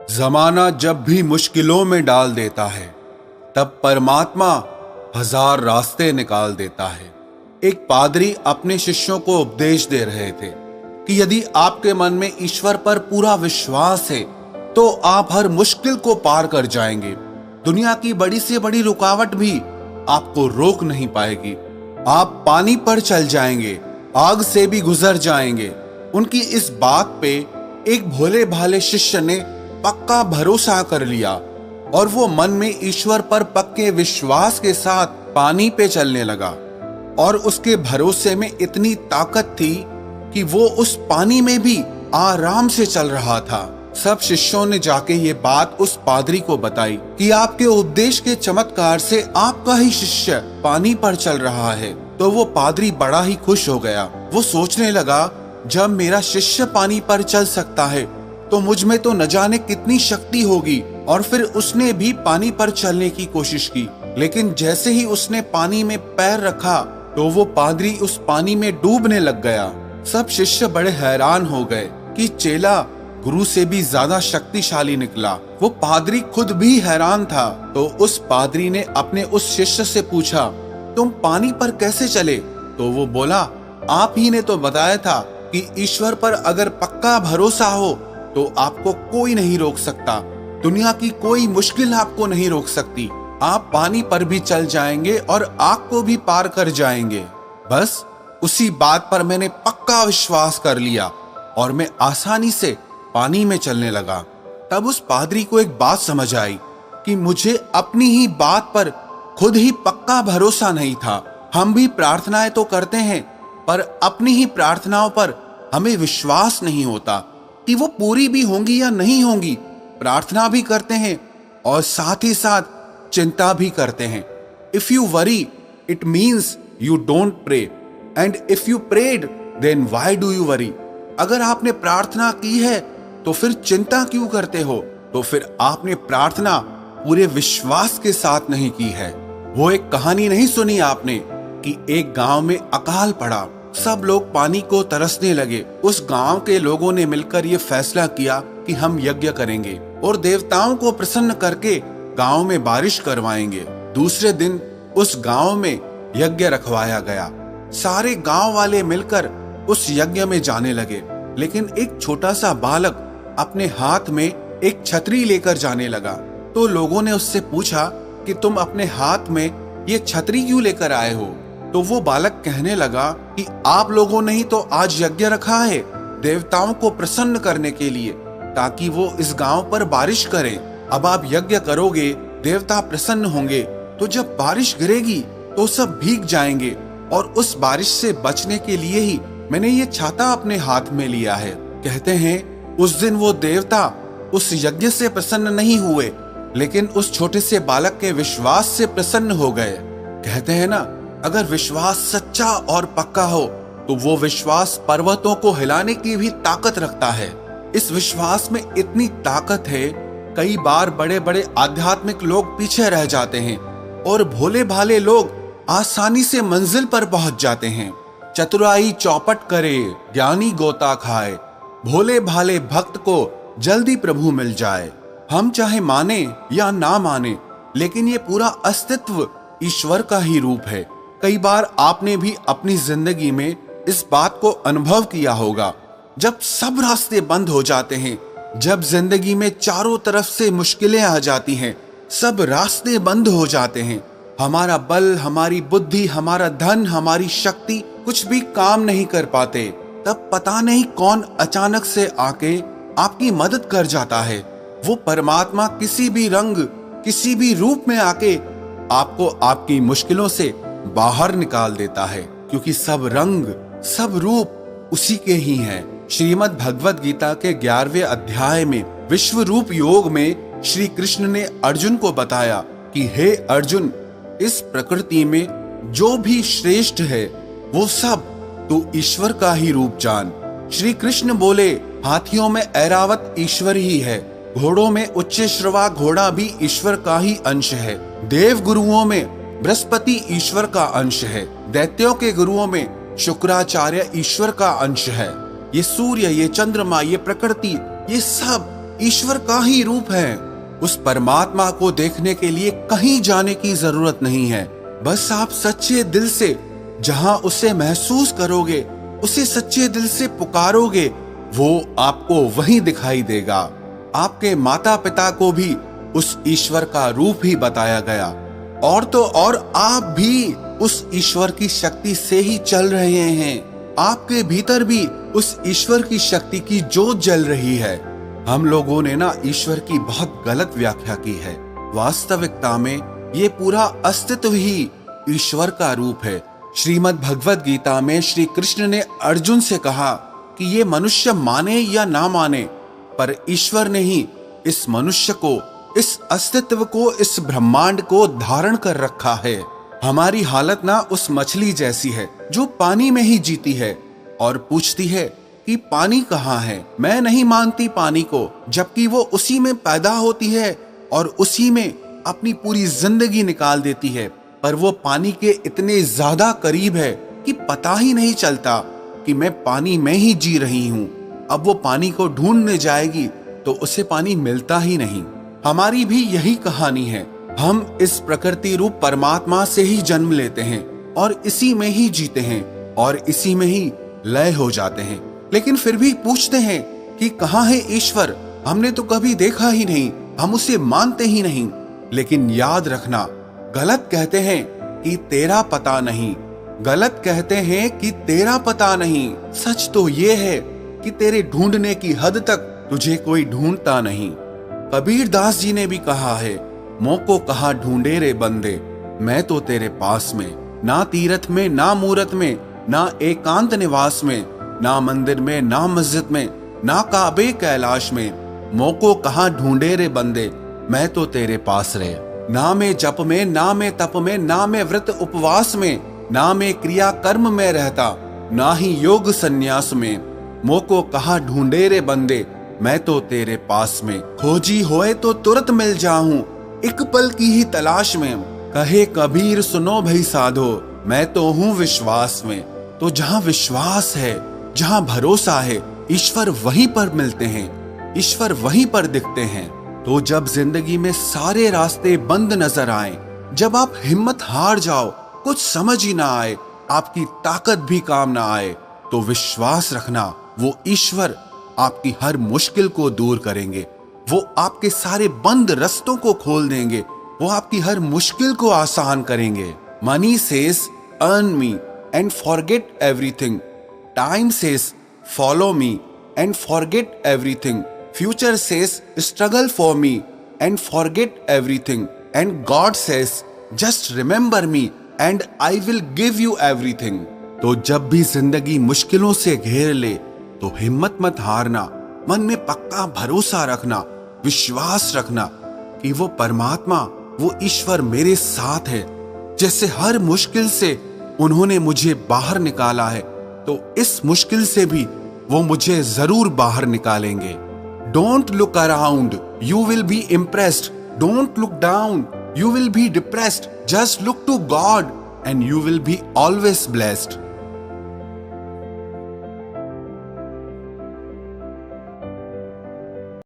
जमाना जब भी मुश्किलों में डाल देता है, तब परमात्मा हजार रास्ते निकाल देता है। एक पादरी अपने शिष्यों को उपदेश दे रहे थे कि यदि आपके मन में ईश्वर पर पूरा विश्वास है तो आप हर मुश्किल को पार कर जाएंगे। दुनिया की बड़ी से बड़ी रुकावट भी आपको रोक नहीं पाएगी। आप पानी पर चल जाएंगे, आग से भी गुजर जाएंगे। उनकी इस बात पे एक भोले भाले शिष्य ने पक्का भरोसा कर लिया और वो मन में ईश्वर पर पक्के विश्वास के साथ पानी पे चलने लगा। और उसके भरोसे में इतनी ताकत थी कि वो उस पानी में भी आराम से चल रहा था। सब शिष्यों ने जाके ये बात उस पादरी को बताई कि आपके उपदेश के चमत्कार से आपका ही शिष्य पानी पर चल रहा है। तो वो पादरी बड़ा ही खुश हो गया। वो सोचने लगा, जब मेरा शिष्य पानी पर चल सकता है तो मुझ में तो न जाने कितनी शक्ति होगी। और फिर उसने भी पानी पर चलने की कोशिश की, लेकिन जैसे ही उसने पानी में पैर रखा तो वो पादरी उस पानी में डूबने लग गया। सब शिष्य बड़े हैरान हो गए कि चेला गुरु से भी ज्यादा शक्तिशाली निकला। वो पादरी खुद भी हैरान था। तो उस पादरी ने अपने उस शिष्य से पूछा, तुम पानी पर कैसे चले? तो वो बोला, आप ही ने तो बताया था कि ईश्वर पर अगर पक्का भरोसा हो तो आपको कोई नहीं रोक सकता। दुनिया की कोई मुश्किल आपको नहीं रोक सकती। आप पानी पर भी चल जाएंगे और आग को भी पार कर जाएंगे। बस उसी बात पर मैंने पक्का विश्वास कर लिया और मैं आसानी से पानी में चलने लगा। तब उस पादरी को एक बात समझ आई कि मुझे अपनी ही बात पर खुद ही पक्का भरोसा नहीं था। हम भी प्रार्थनाएं तो करते हैं, पर अपनी ही प्रार्थनाओं पर हमें विश्वास नहीं होता कि वो पूरी भी होंगी या नहीं होंगी। प्रार्थना भी करते हैं और साथ ही साथ चिंता भी करते हैं। If you worry it means you don't pray, and if you prayed then why do you worry. अगर आपने प्रार्थना की है तो फिर चिंता क्यों करते हो? तो फिर आपने प्रार्थना पूरे विश्वास के साथ नहीं की है। वो एक कहानी नहीं सुनी आपने कि एक गांव में अकाल पड़ा, सब लोग पानी को तरसने लगे। उस गांव के लोगों ने मिलकर ये फैसला किया कि हम यज्ञ करेंगे और देवताओं को प्रसन्न करके गांव में बारिश करवाएंगे। दूसरे दिन उस गांव में यज्ञ रखवाया गया। सारे गांव वाले मिलकर उस यज्ञ में जाने लगे, लेकिन एक छोटा सा बालक अपने हाथ में एक छतरी लेकर जाने लगा। तो लोगों ने उससे पूछा कि तुम अपने हाथ में ये छतरी क्यों लेकर आए हो? तो वो बालक कहने लगा कि आप लोगों ने ही तो आज यज्ञ रखा है देवताओं को प्रसन्न करने के लिए, ताकि वो इस गांव पर बारिश करें। अब आप यज्ञ करोगे, देवता प्रसन्न होंगे, तो जब बारिश गिरेगी तो सब भीग जाएंगे। और उस बारिश से बचने के लिए ही मैंने ये छाता अपने हाथ में लिया है। कहते हैं उस दिन वो देवता उस यज्ञ से प्रसन्न नहीं हुए, लेकिन उस छोटे से बालक के विश्वास से प्रसन्न हो गए। कहते हैं ना, अगर विश्वास सच्चा और पक्का हो तो वो विश्वास पर्वतों को हिलाने की भी ताकत रखता है। इस विश्वास में इतनी ताकत है, कई बार बड़े बड़े आध्यात्मिक लोग पीछे रह जाते हैं और भोले भाले लोग आसानी से मंजिल पर पहुंच जाते हैं। चतुराई चौपट करे, ज्ञानी गोता खाए, भोले भाले भक्त को जल्दी प्रभु मिल जाए। हम चाहे माने या ना माने, लेकिन ये पूरा अस्तित्व ईश्वर का ही रूप है। कई बार आपने भी अपनी जिंदगी में इस बात को अनुभव किया होगा। जब सब रास्ते बंद हो जाते हैं, जब जिंदगी में चारों तरफ से मुश्किलें आ जाती हैं, सब रास्ते बंद हो जाते हैं, हमारा बल, हमारी बुद्धि, हमारा धन, हमारी शक्ति कुछ भी काम नहीं कर पाते, तब पता नहीं कौन अचानक से आके आपकी मदद कर जाता है। वो परमात्मा किसी भी रंग, किसी भी रूप में आके आपको आपकी मुश्किलों से बाहर निकाल देता है, क्योंकि सब रंग, सब रूप उसी के ही हैं। श्रीमद् भगवद गीता के 11वें अध्याय में विश्व रूप योग में श्री कृष्ण ने अर्जुन को बताया कि हे अर्जुन, इस प्रकृति में जो भी श्रेष्ठ है वो सब तू ईश्वर का ही रूप जान। श्री कृष्ण बोले, हाथियों में ऐरावत ईश्वर ही है, घोड़ों में उच्चश्रवा घोड़ा भी ईश्वर का ही अंश है, देव गुरुओं में बृहस्पति ईश्वर का अंश है, दैत्यों के गुरुओं में शुक्राचार्य ईश्वर का अंश है। ये सूर्य, ये चंद्रमा, ये प्रकृति, ये सब ईश्वर का ही रूप है। उस परमात्मा को देखने के लिए कहीं जाने की जरूरत नहीं है। बस आप सच्चे दिल से जहां उसे महसूस करोगे, उसे सच्चे दिल से पुकारोगे, वो आपको वहीं दिखाई देगा। आपके माता पिता को भी उस ईश्वर का रूप ही बताया गया, और तो और आप भी उस ईश्वर की शक्ति से ही चल रहे हैं। आपके भीतर भी उस ईश्वर की शक्ति की ज्योत जल रही है। हम लोगों ने ना ईश्वर की बहुत गलत व्याख्या की है। वास्तविकता में ये पूरा अस्तित्व ही ईश्वर का रूप है। श्रीमद् भगवद गीता में श्री कृष्ण ने अर्जुन से कहा कि ये मनुष्य माने या ना माने, पर ईश्वर ने ही इस मनुष्य को, इस अस्तित्व को, इस ब्रह्मांड को धारण कर रखा है। हमारी हालत ना उस मछली जैसी है जो पानी में ही जीती है और पूछती है कि पानी कहाँ है। मैं नहीं मानती पानी को, जबकि वो उसी में पैदा होती है और उसी में अपनी पूरी जिंदगी निकाल देती है। पर वो पानी के इतने ज्यादा करीब है कि पता ही नहीं चलता कि मैं पानी में ही जी रही हूँ। अब वो पानी को ढूंढने जाएगी तो उसे पानी मिलता ही नहीं। हमारी भी यही कहानी है। हम इस प्रकृति रूप परमात्मा से ही जन्म लेते हैं और इसी में ही जीते हैं और इसी में ही लय हो जाते हैं। लेकिन फिर भी पूछते हैं कि कहाँ है ईश्वर? हमने तो कभी देखा ही नहीं, हम उसे मानते ही नहीं। लेकिन याद रखना, गलत कहते हैं कि तेरा पता नहीं, गलत कहते हैं कि तेरा पता नहीं। सच तो ये है कि तेरे ढूंढने की हद तक तुझे कोई ढूंढता नहीं। कबीर दास जी ने भी कहा है, मोको कहाँ ढूंढे रे बंदे, मैं तो तेरे पास में। ना तीरथ में, ना मूरत में, ना एकांत निवास में, ना मंदिर में, ना मस्जिद में, ना काबे कैलाश में, मोको कहाँ ढूंढे रे बंदे, मैं तो तेरे पास रे। ना मैं जप में, ना मैं तप में, ना मैं व्रत उपवास में, ना मैं क्रिया कर्म में रहता, ना ही योग संन्यास में, मोको कहाँ ढूंढे रे बंदे, मैं तो तेरे पास में। खोजी होए तो तुरंत मिल जाऊं, एक पल की ही तलाश में, कहे कबीर सुनो भई साधो, मैं तो हूँ विश्वास में। तो जहाँ विश्वास है, जहाँ भरोसा है, ईश्वर वहीं पर मिलते हैं, ईश्वर वहीं पर दिखते हैं। तो जब जिंदगी में सारे रास्ते बंद नजर आए, जब आप हिम्मत हार जाओ, कुछ समझ ही ना आए, आपकी ताकत भी काम ना आए, तो विश्वास रखना, वो ईश्वर आपकी हर मुश्किल को दूर करेंगे। वो आपके सारे बंद रास्तों को खोल देंगे, वो आपकी हर मुश्किल को आसान करेंगे। Money says earn me and forget everything, time says follow me and forget everything, future says struggle for me and forget everything, and God says just remember me and I will give you everything. तो जब भी जिंदगी मुश्किलों से घेर ले तो हिम्मत मत हारना, मन में पक्का भरोसा रखना, विश्वास रखना कि वो परमात्मा, वो ईश्वर मेरे साथ है। जैसे हर मुश्किल से उन्होंने मुझे बाहर निकाला है, तो इस मुश्किल से भी वो मुझे जरूर बाहर निकालेंगे। Don't look around, you will be impressed. Don't look down, you will be depressed. Just look to God and you will be always blessed.